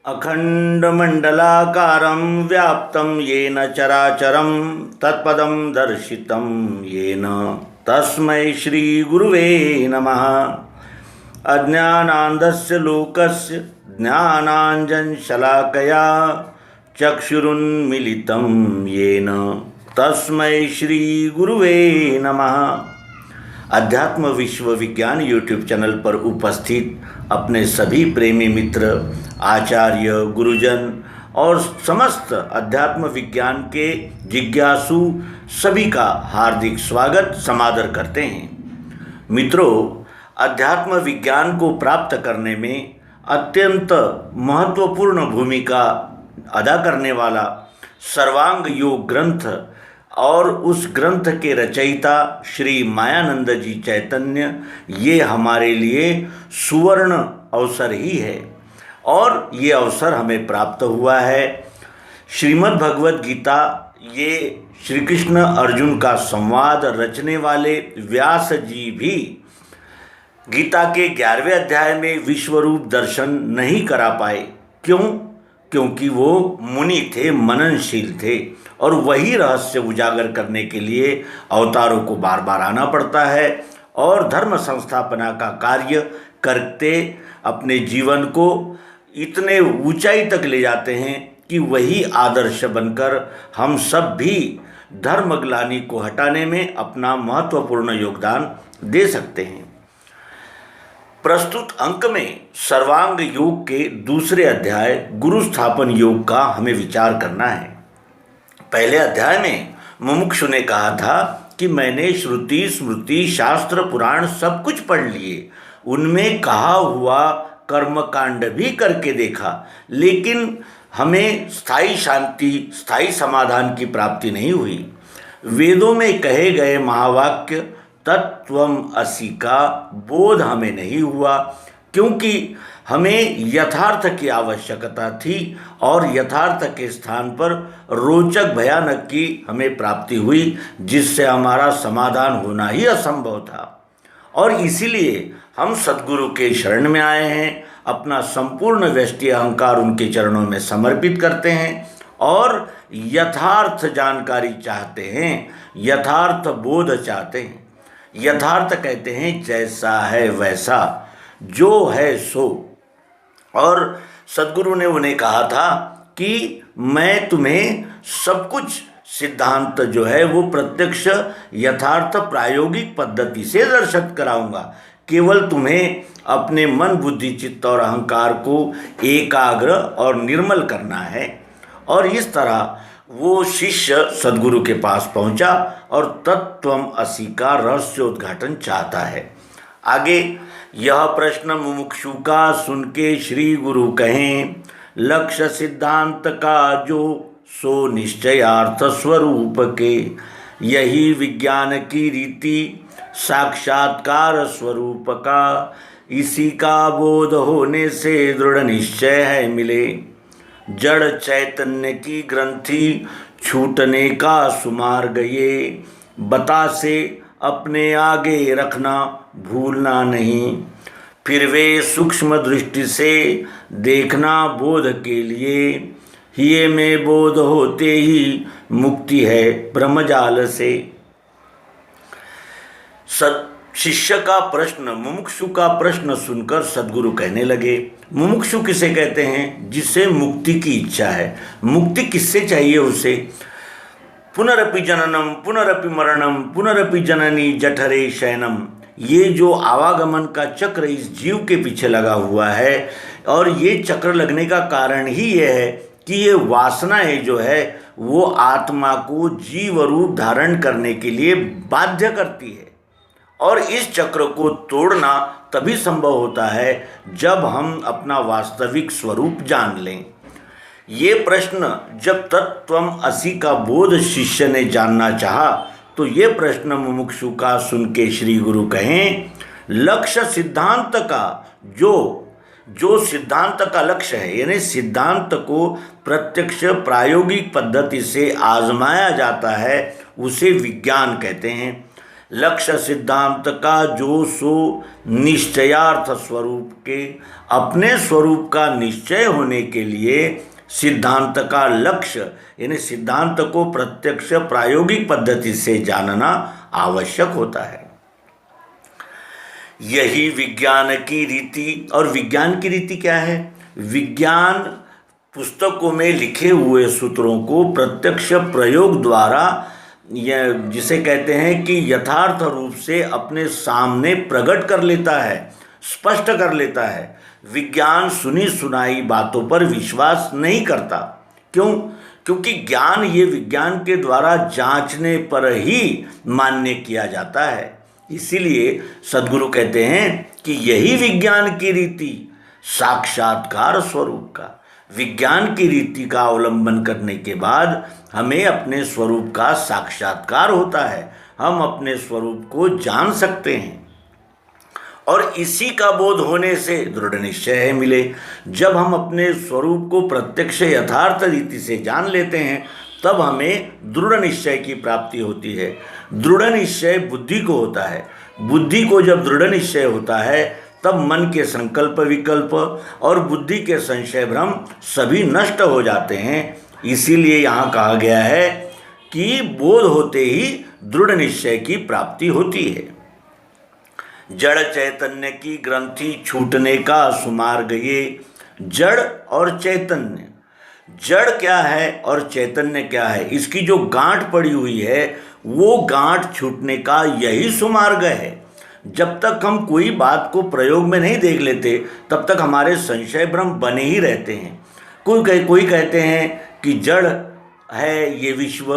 अखंडमंडलाकारं व्याप्तं येन चराचरं तत्पदं दर्शितं येन तस्मै श्रीगुरुवे नमः। अज्ञानान्धस्य लोकस्य ज्ञानाञ्जनशलाकया चक्षुरुन्मीलितं येन तस्मै श्रीगुरुवे नमः। अध्यात्म विश्व विज्ञान यूट्यूब चैनल पर उपस्थित अपने सभी प्रेमी मित्र, आचार्य, गुरुजन और समस्त अध्यात्म विज्ञान के जिज्ञासु सभी का हार्दिक स्वागत समादर करते हैं। मित्रों, अध्यात्म विज्ञान को प्राप्त करने में अत्यंत महत्वपूर्ण भूमिका अदा करने वाला सर्वांग योग ग्रंथ और उस ग्रंथ के रचयिता श्री मायानंद जी चैतन्य, ये हमारे लिए सुवर्ण अवसर ही है और ये अवसर हमें प्राप्त हुआ है। श्रीमद् भगवद गीता, ये श्री कृष्ण अर्जुन का संवाद रचने वाले व्यास जी भी गीता के 11वें अध्याय में विश्वरूप दर्शन नहीं करा पाए। क्योंकि वो मुनि थे, मननशील थे और वही रहस्य उजागर करने के लिए अवतारों को बार बार आना पड़ता है और धर्म संस्थापना का कार्य करते अपने जीवन को इतने ऊंचाई तक ले जाते हैं कि वही आदर्श बनकर हम सब भी धर्मग्लानि को हटाने में अपना महत्वपूर्ण योगदान दे सकते हैं। प्रस्तुत अंक में सर्वांग योग के दूसरे अध्याय गुरु स्थापन योग का हमें विचार करना है। पहले अध्याय में मुमुक्षु ने कहा था कि मैंने श्रुति स्मृति शास्त्र पुराण सब कुछ पढ़ लिए, उनमें कहा हुआ कर्मकांड भी करके देखा, लेकिन हमें स्थायी शांति, स्थायी समाधान की प्राप्ति नहीं हुई। वेदों में कहे गए महावाक्य तत्त्वम असि का बोध हमें नहीं हुआ, क्योंकि हमें यथार्थ की आवश्यकता थी और यथार्थ के स्थान पर रोचक भयानक की हमें प्राप्ति हुई, जिससे हमारा समाधान होना ही असंभव था। और इसीलिए हम सद्गुरु के शरण में आए हैं, अपना संपूर्ण व्यष्टि अहंकार उनके चरणों में समर्पित करते हैं और यथार्थ जानकारी चाहते हैं, यथार्थ बोध चाहते हैं। यथार्थ कहते हैं जैसा है वैसा, जो है सो। और सद्गुरु ने उन्हें कहा था कि मैं तुम्हें सब कुछ सिद्धांत जो है वो प्रत्यक्ष यथार्थ प्रायोगिक पद्धति से दर्शित कराऊंगा। केवल तुम्हें अपने मन, बुद्धि, चित्त और अहंकार को एकाग्र और निर्मल करना है। और इस तरह वो शिष्य सद्गुरु के पास पहुंचा और तत्त्वम असि का रहस्योद्घाटन चाहता है। आगे यह प्रश्न मुमुक्षु का सुन के श्री गुरु कहें, लक्ष्य सिद्धांत का जो सो निश्चयार्थ स्वरूप के, यही विज्ञान की रीति साक्षात्कार स्वरूप का, इसी का बोध होने से दृढ़ निश्चय है मिले। जड़ चैतन्य की ग्रंथि छूटने का सुमार्ग ये, बता से अपने आगे रखना भूलना नहीं। फिर वे सूक्ष्म दृष्टि से देखना बोध के लिए, हिये में बोध होते ही मुक्ति है ब्रह्मजाल से। शिष्य का प्रश्न, मुमुक्षु का प्रश्न सुनकर सद्गुरु कहने लगे, मुमुक्षु किसे कहते हैं? जिसे मुक्ति की इच्छा है। मुक्ति किससे चाहिए उसे? पुनरपि जननम पुनरपि मरणम पुनरपि जननी जठरे शयनम, ये जो आवागमन का चक्र इस जीव के पीछे लगा हुआ है, और ये चक्र लगने का कारण ही यह है कि ये वासनाएं जो है वो आत्मा को जीव रूप धारण करने के लिए बाध्य करती है। और इस चक्र को तोड़ना तभी संभव होता है जब हम अपना वास्तविक स्वरूप जान लें। ये प्रश्न जब तत्त्वम असि का बोध शिष्य ने जानना चाहा, तो ये प्रश्न मुमुक्षु का सुन के श्री गुरु कहें, लक्ष्य सिद्धांत का जो सिद्धांत का लक्ष्य है, यानी सिद्धांत को प्रत्यक्ष प्रायोगिक पद्धति से आजमाया जाता है, उसे विज्ञान कहते हैं। लक्ष्य सिद्धांत का जो सो निश्चयार्थ स्वरूप के अपने स्वरूप का निश्चय होने के लिए सिद्धांत का लक्ष्य यानी सिद्धांत को प्रत्यक्ष प्रायोगिक पद्धति से जानना आवश्यक होता है। यही विज्ञान की रीति। और विज्ञान की रीति क्या है? विज्ञान पुस्तकों में लिखे हुए सूत्रों को प्रत्यक्ष प्रयोग द्वारा यह जिसे कहते हैं कि यथार्थ रूप से अपने सामने प्रकट कर लेता है, स्पष्ट कर लेता है। विज्ञान सुनी सुनाई बातों पर विश्वास नहीं करता। क्यों? क्योंकि ज्ञान ये विज्ञान के द्वारा जांचने पर ही मान्य किया जाता है। इसीलिए सद्गुरु कहते हैं कि यही विज्ञान की रीति साक्षात्कार स्वरूप का। विज्ञान की रीति का अवलंबन करने के बाद हमें अपने स्वरूप का साक्षात्कार होता है, हम अपने स्वरूप को जान सकते हैं। और इसी का बोध होने से दृढ़ निश्चय मिले। जब हम अपने स्वरूप को प्रत्यक्ष यथार्थ रीति से जान लेते हैं तब हमें दृढ़ निश्चय की प्राप्ति होती है। दृढ़ निश्चय बुद्धि को होता है। बुद्धि को जब दृढ़ निश्चय होता है तब मन के संकल्प विकल्प और बुद्धि के संशय भ्रम सभी नष्ट हो जाते हैं। इसीलिए यहाँ कहा गया है कि बोध होते ही दृढ़ निश्चय की प्राप्ति होती है। जड़ चैतन्य की ग्रंथि छूटने का सुमार्ग ये। जड़ और चैतन्य, जड़ क्या है और चैतन्य क्या है, इसकी जो गांठ पड़ी हुई है वो गांठ छूटने का यही सुमार्ग है। जब तक हम कोई बात को प्रयोग में नहीं देख लेते तब तक हमारे संशय भ्रम बने ही रहते हैं। कोई कहते हैं कि जड़ है ये विश्व,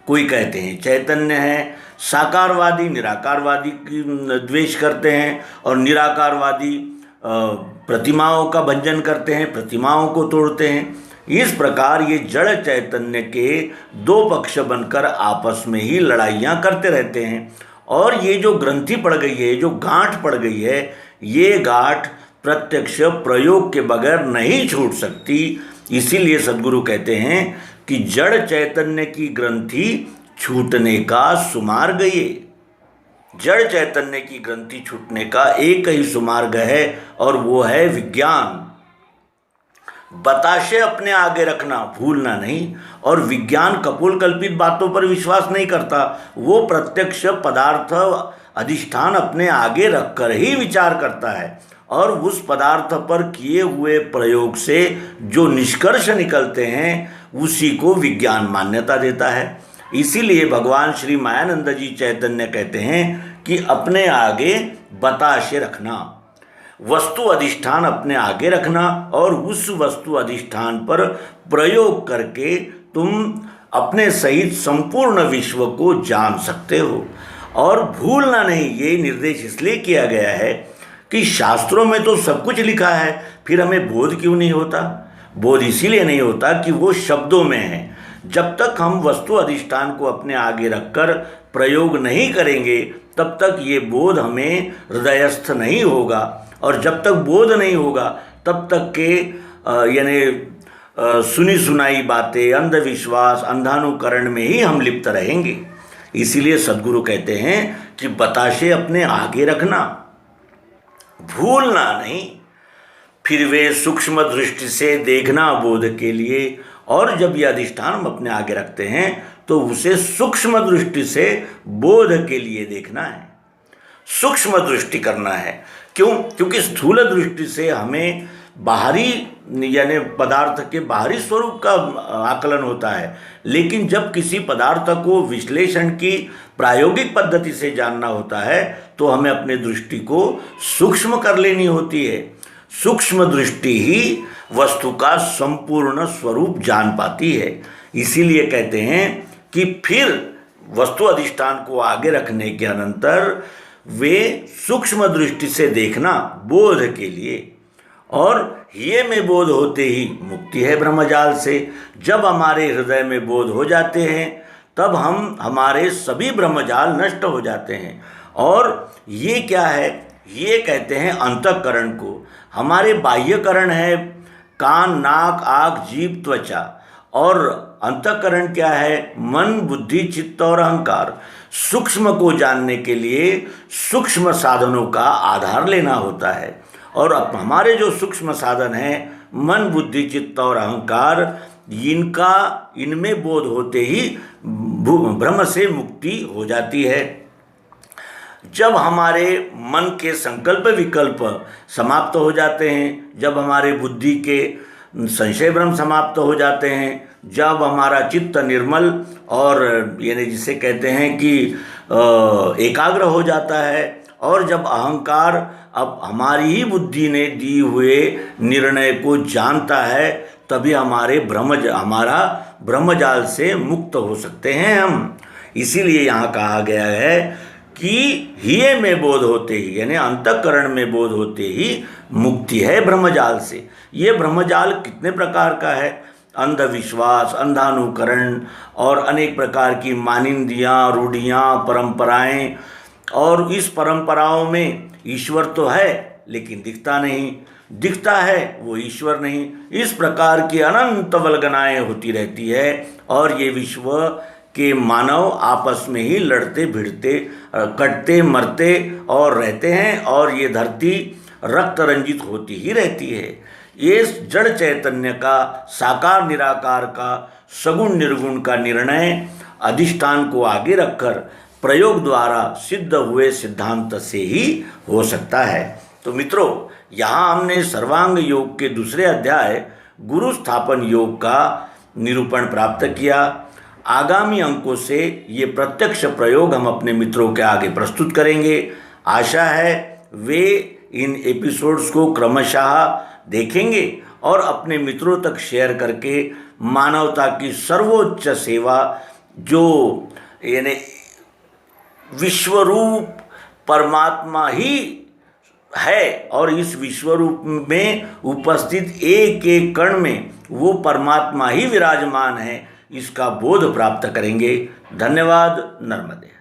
कोई कहते हैं चैतन्य है। साकारवादी निराकारवादी की द्वेष करते हैं और निराकारवादी प्रतिमाओं का भंजन करते हैं, प्रतिमाओं को तोड़ते हैं। इस प्रकार ये जड़ चैतन्य के दो पक्ष बनकर आपस में ही लड़ाइयाँ करते रहते हैं। और ये जो ग्रंथि पड़ गई है, जो गांठ पड़ गई है, ये गांठ प्रत्यक्ष प्रयोग के बगैर नहीं छूट सकती। इसीलिए सद्गुरु कहते हैं कि जड़ चैतन्य की ग्रंथि छूटने का सुमार्ग ये। जड़ चैतन्य की ग्रंथि छूटने का एक ही सुमार्ग है और वो है विज्ञान। बताशे अपने आगे रखना भूलना नहीं। और विज्ञान कपोल कल्पित बातों पर विश्वास नहीं करता, वो प्रत्यक्ष पदार्थ अधिष्ठान अपने आगे रखकर ही विचार करता है और उस पदार्थ पर किए हुए प्रयोग से जो निष्कर्ष निकलते हैं उसी को विज्ञान मान्यता देता है। इसीलिए भगवान श्री मायानंद जी चैतन्य कहते हैं कि अपने आगे बताशे रखना, वस्तु अधिष्ठान अपने आगे रखना और उस वस्तु अधिष्ठान पर प्रयोग करके तुम अपने सहित संपूर्ण विश्व को जान सकते हो। और भूलना नहीं, ये निर्देश इसलिए किया गया है कि शास्त्रों में तो सब कुछ लिखा है, फिर हमें बोध क्यों नहीं होता? बोध इसीलिए नहीं होता कि वो शब्दों में है। जब तक हम वस्तु अधिष्ठान को अपने आगे रखकर प्रयोग नहीं करेंगे तब तक ये बोध हमें हृदयस्थ नहीं होगा। और जब तक बोध नहीं होगा तब तक के यानी सुनी सुनाई बातें, अंधविश्वास, अंधानुकरण में ही हम लिप्त रहेंगे। इसीलिए सद्गुरु कहते हैं कि बताशे अपने आगे रखना, भूलना नहीं। फिर वे सूक्ष्म दृष्टि से देखना बोध के लिए। और जब ये अधिष्ठान हम अपने आगे रखते हैं तो उसे सूक्ष्म दृष्टि से बोध के लिए देखना है, सूक्ष्म दृष्टि करना है। क्यों? क्योंकि स्थूल दृष्टि से हमें बाहरी यानी पदार्थ के बाहरी स्वरूप का आकलन होता है, लेकिन जब किसी पदार्थ को विश्लेषण की प्रायोगिक पद्धति से जानना होता है तो हमें अपनी दृष्टि को सूक्ष्म कर लेनी होती है। सूक्ष्म दृष्टि ही वस्तु का संपूर्ण स्वरूप जान पाती है। इसीलिए कहते हैं कि फिर वस्तु अधिष्ठान को आगे रखने के अनंतर वे सूक्ष्म दृष्टि से देखना बोध के लिए। और ये में बोध होते ही मुक्ति है ब्रह्मजाल से। जब हमारे हृदय में बोध हो जाते हैं तब हमारे सभी ब्रह्मजाल नष्ट हो जाते हैं। और ये क्या है? ये कहते हैं अंतःकरण को। हमारे बाह्यकरण है कान, नाक, आँख, जीभ, त्वचा। और अंतःकरण क्या है? मन, बुद्धि, चित्त और अहंकार। सूक्ष्म को जानने के लिए सूक्ष्म साधनों का आधार लेना होता है। और अब हमारे जो सूक्ष्म साधन हैं, मन, बुद्धि, चित्त और अहंकार, इनमें बोध होते ही भ्रम से मुक्ति हो जाती है। जब हमारे मन के संकल्प विकल्प समाप्त हो जाते हैं, जब हमारे बुद्धि के संशय भ्रम समाप्त हो जाते हैं, जब हमारा चित्त निर्मल और यानी जिसे कहते हैं कि एकाग्र हो जाता है, और जब अहंकार अब हमारी ही बुद्धि ने दी हुए निर्णय को जानता है, तभी हमारा ब्रह्मजाल से मुक्त हो सकते हैं हम। इसीलिए यहाँ कहा गया है कि हिये में बोध होते ही, यानी अंतःकरण में बोध होते ही मुक्ति है ब्रह्मजाल से। ये ब्रह्मजाल कितने प्रकार का है? अंधविश्वास, अंधानुकरण और अनेक प्रकार की मानिंदियाँ, रूढ़ियाँ, परंपराएं, और इस परंपराओं में ईश्वर तो है लेकिन दिखता नहीं, दिखता है वो ईश्वर नहीं। इस प्रकार की अनंत वल्गनाएं होती रहती है, और ये विश्व के मानव आपस में ही लड़ते भिड़ते, कटते मरते और रहते हैं, और ये धरती रक्त रंजित होती ही रहती है। ये जड़ चैतन्य का, साकार निराकार का, सगुण निर्गुण का निर्णय अधिष्ठान को आगे रखकर प्रयोग द्वारा सिद्ध हुए सिद्धांत से ही हो सकता है। तो मित्रों, यहाँ हमने सर्वांग योग के दूसरे अध्याय गुरु स्थापन योग का निरूपण प्राप्त किया। आगामी अंकों से ये प्रत्यक्ष प्रयोग हम अपने मित्रों के आगे प्रस्तुत करेंगे। आशा है वे इन एपिसोड्स को क्रमशः देखेंगे और अपने मित्रों तक शेयर करके मानवता की सर्वोच्च सेवा, जो यानी विश्वरूप परमात्मा ही है, और इस विश्वरूप में उपस्थित एक एक कण में वो परमात्मा ही विराजमान है, इसका बोध प्राप्त करेंगे। धन्यवाद। नर्मदे।